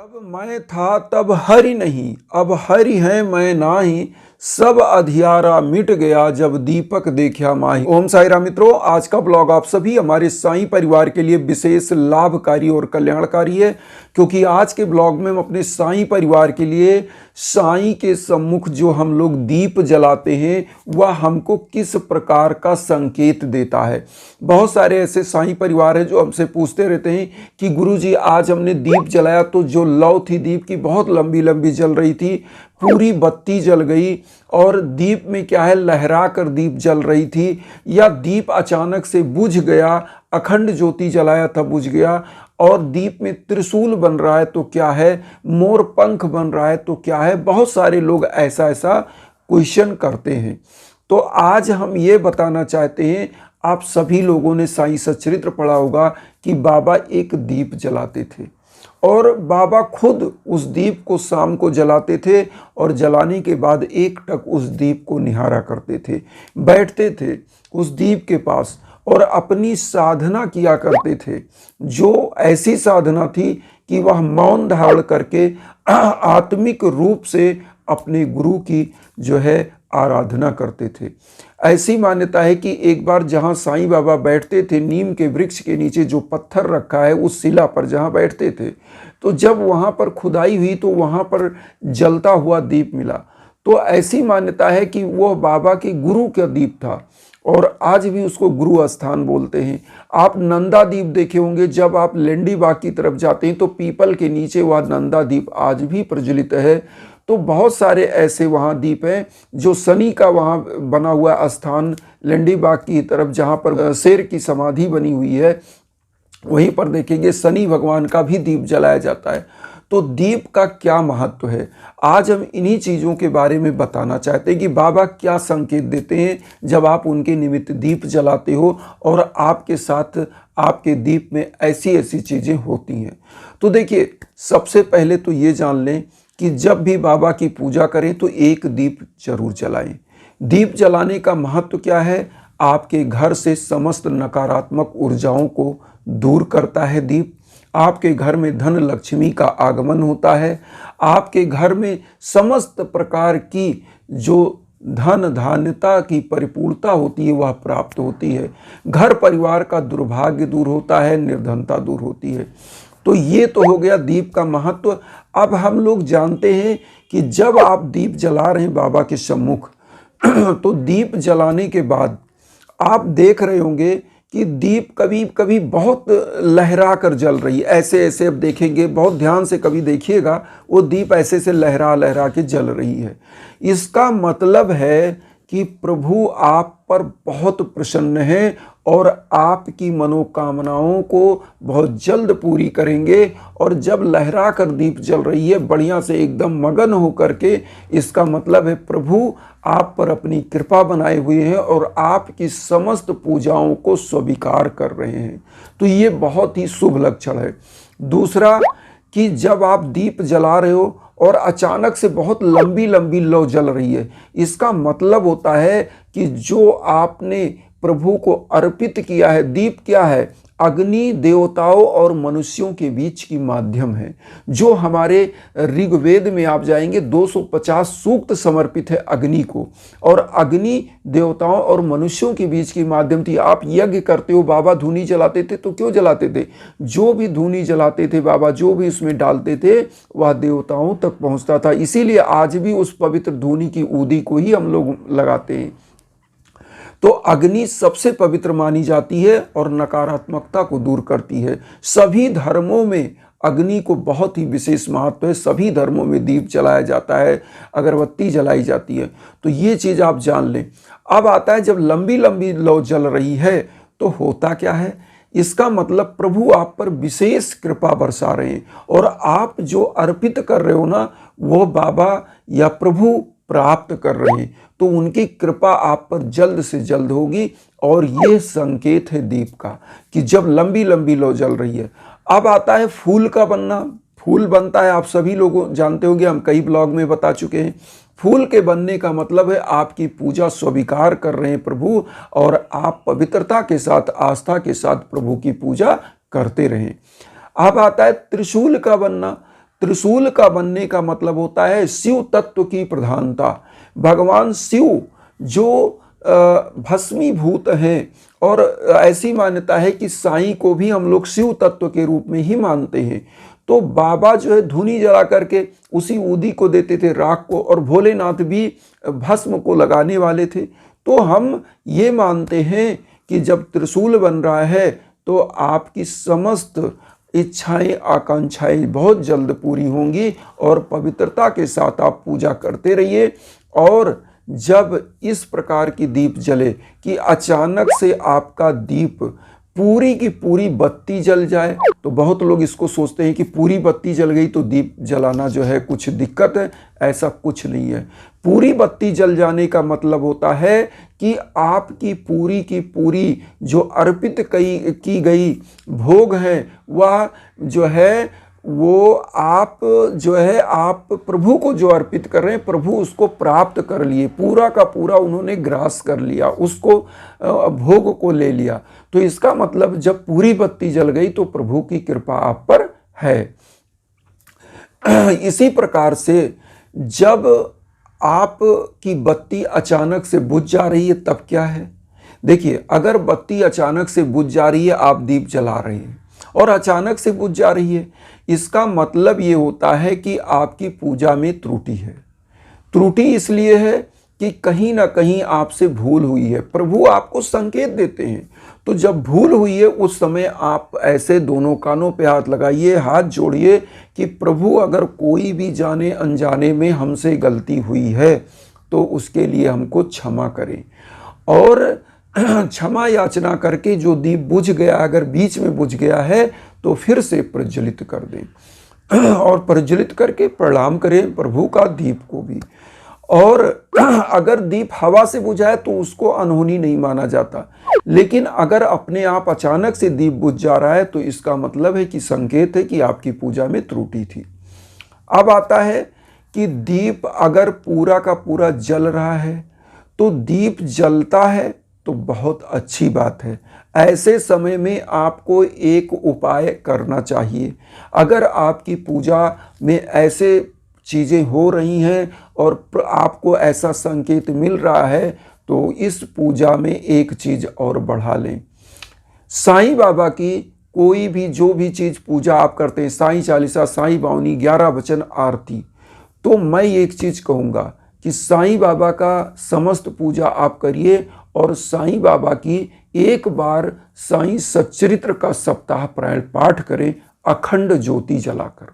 अब मैं था तब हरि नहीं, अब हरि है मैं नाही, सब अधियारा मिट गया जब दीपक देखा माही। ओम साई राम मित्रों, आज का ब्लॉग आप सभी हमारे साईं परिवार के लिए विशेष लाभकारी और कल्याणकारी है, क्योंकि आज के ब्लॉग में हम अपने साईं परिवार के लिए साईं के सम्मुख जो हम लोग दीप जलाते हैं वह हमको किस प्रकार का संकेत देता है। बहुत सारे ऐसे साईं परिवार हैं जो हमसे पूछते रहते हैं कि गुरुजी आज हमने दीप जलाया तो जो लौ थी दीप की बहुत लंबी लंबी जल रही थी, पूरी बत्ती जल गई और दीप में क्या है लहरा कर दीप जल रही थी, या दीप अचानक से बुझ गया, अखंड ज्योति जलाया था बुझ गया, और दीप में त्रिशूल बन रहा है तो क्या है, मोर पंख बन रहा है तो क्या है। बहुत सारे लोग ऐसा ऐसा क्वेश्चन करते हैं। तो आज हम ये बताना चाहते हैं, आप सभी लोगों ने साईं सच्चरित्र पढ़ा होगा कि बाबा एक दीप जलाते थे और बाबा खुद उस दीप को शाम को जलाते थे और जलाने के बाद एक टक उस दीप को निहारा करते थे, बैठते थे उस दीप के पास और अपनी साधना किया करते थे, जो ऐसी साधना थी कि वह मौन धारण करके आत्मिक रूप से अपने गुरु की जो है आराधना करते थे। ऐसी मान्यता है कि एक बार जहाँ साईं बाबा बैठते थे, नीम के वृक्ष के नीचे जो पत्थर रखा है उस शिला पर जहाँ बैठते थे, तो जब वहाँ पर खुदाई हुई तो वहाँ पर जलता हुआ दीप मिला। तो ऐसी मान्यता है कि वह बाबा के गुरु का दीप था और आज भी उसको गुरु स्थान बोलते हैं। आप नंदा दीप देखे होंगे, जब आप लेंडी बाग की तरफ जाते हैं तो पीपल के नीचे वह नंदा दीप आज भी प्रज्वलित है। तो बहुत सारे ऐसे वहाँ दीप हैं, जो शनि का वहाँ बना हुआ स्थान लेंडी बाग की तरफ जहाँ पर शेर की समाधि बनी हुई है, वहीं पर देखेंगे शनि भगवान का भी दीप जलाया जाता है। तो दीप का क्या महत्व है, आज हम इन्हीं चीज़ों के बारे में बताना चाहते हैं कि बाबा क्या संकेत देते हैं जब आप उनके निमित्त दीप जलाते हो और आपके साथ आपके दीप में ऐसी ऐसी चीज़ें होती हैं। तो देखिए, सबसे पहले तो ये जान लें कि जब भी बाबा की पूजा करें तो एक दीप जरूर जलाएं। दीप जलाने का महत्व क्या है, आपके घर से समस्त नकारात्मक ऊर्जाओं को दूर करता है दीप। आपके घर में धन लक्ष्मी का आगमन होता है। आपके घर में समस्त प्रकार की जो धन धान्यता की परिपूर्णता होती है वह प्राप्त होती है। घर परिवार का दुर्भाग्य दूर होता है, निर्धनता दूर होती है। तो ये तो हो गया दीप का महत्व। अब हम लोग जानते हैं कि जब आप दीप जला रहे हैं बाबा के सम्मुख तो दीप जलाने के बाद आप देख रहे होंगे कि दीप कभी कभी बहुत लहरा कर जल रही है, ऐसे ऐसे। अब देखेंगे, बहुत ध्यान से कभी देखिएगा, वो दीप ऐसे से लहरा लहरा के जल रही है। इसका मतलब है कि प्रभु आप पर बहुत प्रसन्न हैं और आपकी मनोकामनाओं को बहुत जल्द पूरी करेंगे। और जब लहरा कर दीप जल रही है बढ़िया से एकदम मगन होकर के, इसका मतलब है प्रभु आप पर अपनी कृपा बनाए हुए हैं और आपकी समस्त पूजाओं को स्वीकार कर रहे हैं। तो ये बहुत ही शुभ लक्षण है। दूसरा कि जब आप दीप जला रहे हो और अचानक से बहुत लंबी लंबी लौ जल रही है, इसका मतलब होता है कि जो आपने प्रभु को अर्पित किया है, दीप क्या है, अग्नि देवताओं और मनुष्यों के बीच की माध्यम है। जो हमारे ऋग्वेद में आप जाएंगे 250 सूक्त समर्पित है अग्नि को, और अग्नि देवताओं और मनुष्यों के बीच की माध्यम थी। आप यज्ञ करते हो, बाबा धूनी जलाते थे तो क्यों जलाते थे, जो भी धूनी जलाते थे बाबा, जो भी उसमें डालते थे वह देवताओं तक पहुंचता था। इसीलिए आज भी उस पवित्र धूनी की ऊदी को ही हम लोग लगाते हैं। तो अग्नि सबसे पवित्र मानी जाती है और नकारात्मकता को दूर करती है। सभी धर्मों में अग्नि को बहुत ही विशेष महत्व है। सभी धर्मों में दीप जलाया जाता है, अगरबत्ती जलाई जाती है। तो ये चीज़ आप जान लें। अब आता है जब लंबी लंबी लौ जल रही है तो होता क्या है, इसका मतलब प्रभु आप पर विशेष कृपा बरसा रहे हैं और आप जो अर्पित कर रहे हो ना, वो बाबा या प्रभु प्राप्त कर रहे हैं। तो उनकी कृपा आप पर जल्द से जल्द होगी। और ये संकेत है दीप का कि जब लंबी लंबी लौ जल रही है। अब आता है फूल का बनना। फूल बनता है, आप सभी लोग जानते होंगे, हम कई ब्लॉग में बता चुके हैं। फूल के बनने का मतलब है आपकी पूजा स्वीकार कर रहे हैं प्रभु, और आप पवित्रता के साथ, आस्था के साथ प्रभु की पूजा करते रहें। अब आता है त्रिशूल का बनना। त्रिशूल का बनने का मतलब होता है शिव तत्व की प्रधानता। भगवान शिव जो भस्मीभूत हैं, और ऐसी मान्यता है कि साईं को भी हम लोग शिव तत्व के रूप में ही मानते हैं। तो बाबा जो है धूनी जला करके उसी ऊदी को देते थे, राख को, और भोलेनाथ भी भस्म को लगाने वाले थे। तो हम ये मानते हैं कि जब त्रिशूल बन रहा है तो आपकी समस्त इच्छाएं आकांक्षाएं बहुत जल्द पूरी होंगी, और पवित्रता के साथ आप पूजा करते रहिए। और जब इस प्रकार की दीप जले कि अचानक से आपका दीप पूरी की पूरी बत्ती जल जाए, तो बहुत लोग इसको सोचते हैं कि पूरी बत्ती जल गई तो दीप जलाना जो है कुछ दिक्कत है। ऐसा कुछ नहीं है। पूरी बत्ती जल जाने का मतलब होता है कि आपकी पूरी की पूरी जो अर्पित की गई भोग है वह जो है वो आप जो है आप प्रभु को जो अर्पित कर रहे हैं, प्रभु उसको प्राप्त कर लिए, पूरा का पूरा उन्होंने ग्रास कर लिया, उसको भोग को ले लिया। तो इसका मतलब जब पूरी बत्ती जल गई तो प्रभु की कृपा आप पर है। इसी प्रकार से जब आप की बत्ती अचानक से बुझ जा रही है तब क्या है? देखिए, अगर बत्ती अचानक से बुझ जा रही है, आप दीप जला रहे हैं और अचानक से बुझ जा रही है, इसका मतलब ये होता है कि आपकी पूजा में त्रुटि है। त्रुटि इसलिए है कि कहीं ना कहीं आपसे भूल हुई है। प्रभु आपको संकेत देते हैं। तो जब भूल हुई है उस समय आप ऐसे दोनों कानों पे हाथ लगाइए, हाथ जोड़िए कि प्रभु अगर कोई भी जाने अनजाने में हमसे गलती हुई है तो उसके लिए हमको क्षमा करें, और क्षमा याचना करके जो दीप बुझ गया, अगर बीच में बुझ गया है तो फिर से प्रज्वलित कर दें, और प्रज्वलित करके प्रणाम करें प्रभु का दीप को भी। और अगर दीप हवा से बुझा है तो उसको अनहोनी नहीं माना जाता, लेकिन अगर अपने आप अचानक से दीप बुझ जा रहा है तो इसका मतलब है कि संकेत है कि आपकी पूजा में त्रुटि थी। अब आता है कि दीप अगर पूरा का पूरा जल रहा है, तो दीप जलता है तो बहुत अच्छी बात है। ऐसे समय में आपको एक उपाय करना चाहिए। अगर आपकी पूजा में ऐसे चीज़ें हो रही हैं और आपको ऐसा संकेत मिल रहा है तो इस पूजा में एक चीज़ और बढ़ा लें। साईं बाबा की कोई भी जो भी चीज़ पूजा आप करते हैं, साईं चालीसा, साईं बावनी, 11 वचन, आरती, तो मैं एक चीज़ कहूँगा कि साईं बाबा का समस्त पूजा आप करिए, और साईं बाबा की एक बार साईं सच्चरित्र का सप्ताह प्रायण पाठ करें, अखंड ज्योति जलाकर।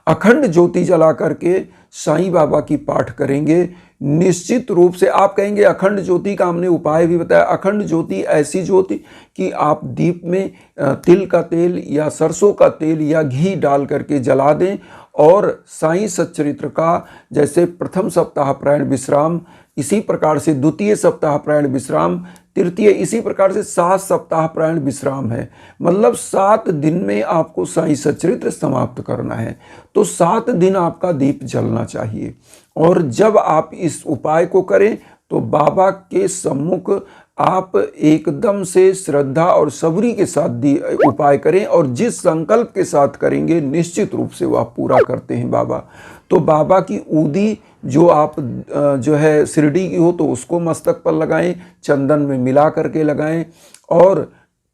अखंड ज्योति जला करके साईं बाबा की पाठ करेंगे, निश्चित रूप से आप कहेंगे अखंड ज्योति का हमने उपाय भी बताया। अखंड ज्योति ऐसी ज्योति कि आप दीप में तिल का तेल या सरसों का तेल या घी डाल करके जला दें, और साईं सच्चरित्र का जैसे प्रथम सप्ताह प्रायण विश्राम, इसी प्रकार से द्वितीय सप्ताह प्रायण विश्राम, तृतीय, इसी प्रकार से 7 सप्ताह प्रायण विश्राम है। मतलब 7 दिन में आपको साईं सच्चरित्र समाप्त करना है, तो 7 दिन आपका दीप जलना चाहिए। और जब आप इस उपाय को करें तो बाबा के सम्मुख आप एकदम से श्रद्धा और सबरी के साथ उपाय करें, और जिस संकल्प के साथ करेंगे निश्चित रूप से वो आप पूरा करते हैं बाबा। तो बाबा की ऊदी जो आप जो है शिरडी की हो तो उसको मस्तक पर लगाएं, चंदन में मिला करके लगाएं, और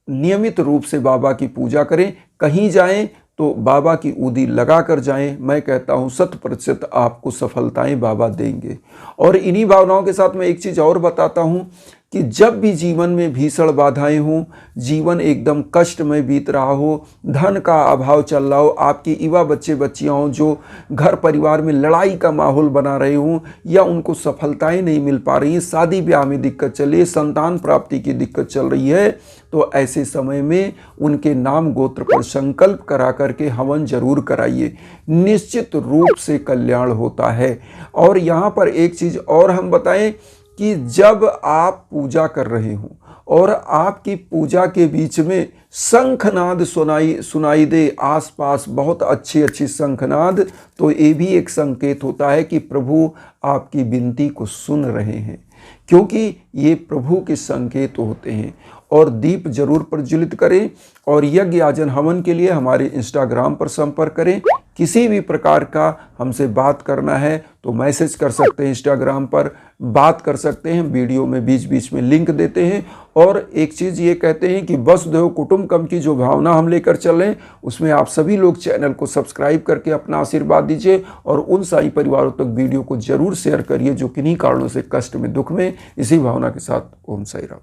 नियमित रूप से बाबा की पूजा करें। कहीं जाएं तो बाबा की ऊदी लगा कर जाएं। मैं कहता हूं 100% आपको सफलताएं बाबा देंगे। और इन्हीं भावनाओं के साथ मैं एक चीज़ और बताता हूं कि जब भी जीवन में भीषण बाधाएं हों, जीवन एकदम कष्ट में बीत रहा हो, धन का अभाव चल रहा हो, आपके युवा बच्चे बच्चियां हों जो घर परिवार में लड़ाई का माहौल बना रहे हों, या उनको सफलताएं नहीं मिल पा रही हैं, शादी ब्याह में दिक्कत चल रही है, संतान प्राप्ति की दिक्कत चल रही है, तो ऐसे समय में उनके नाम गोत्र पर संकल्प करा करके हवन जरूर कराइए, निश्चित रूप से कल्याण होता है। और यहाँ पर एक चीज़ और हम बताएं कि जब आप पूजा कर रहे हो और आपकी पूजा के बीच में शंखनाद सुनाई दे, आसपास बहुत अच्छी शंखनाद, तो ये भी एक संकेत होता है कि प्रभु आपकी विनती को सुन रहे हैं, क्योंकि ये प्रभु के संकेत होते हैं। और दीप जरूर प्रज्वलित करें। और यज्ञ याजन हवन के लिए हमारे इंस्टाग्राम पर संपर्क करें। किसी भी प्रकार का हमसे बात करना है तो मैसेज कर सकते हैं, इंस्टाग्राम पर बात कर सकते हैं, वीडियो में बीच बीच में लिंक देते हैं। और एक चीज़ ये कहते हैं कि वसुधैव कुटुंबकम की जो भावना हम लेकर चल रहे हैं उसमें आप सभी लोग चैनल को सब्सक्राइब करके अपना आशीर्वाद दीजिए और उन साई परिवारों तक वीडियो को जरूर शेयर करिए जो किन्हीं कारणों से कष्ट में, दुख में। इसी भावना के साथ ओम साई राम।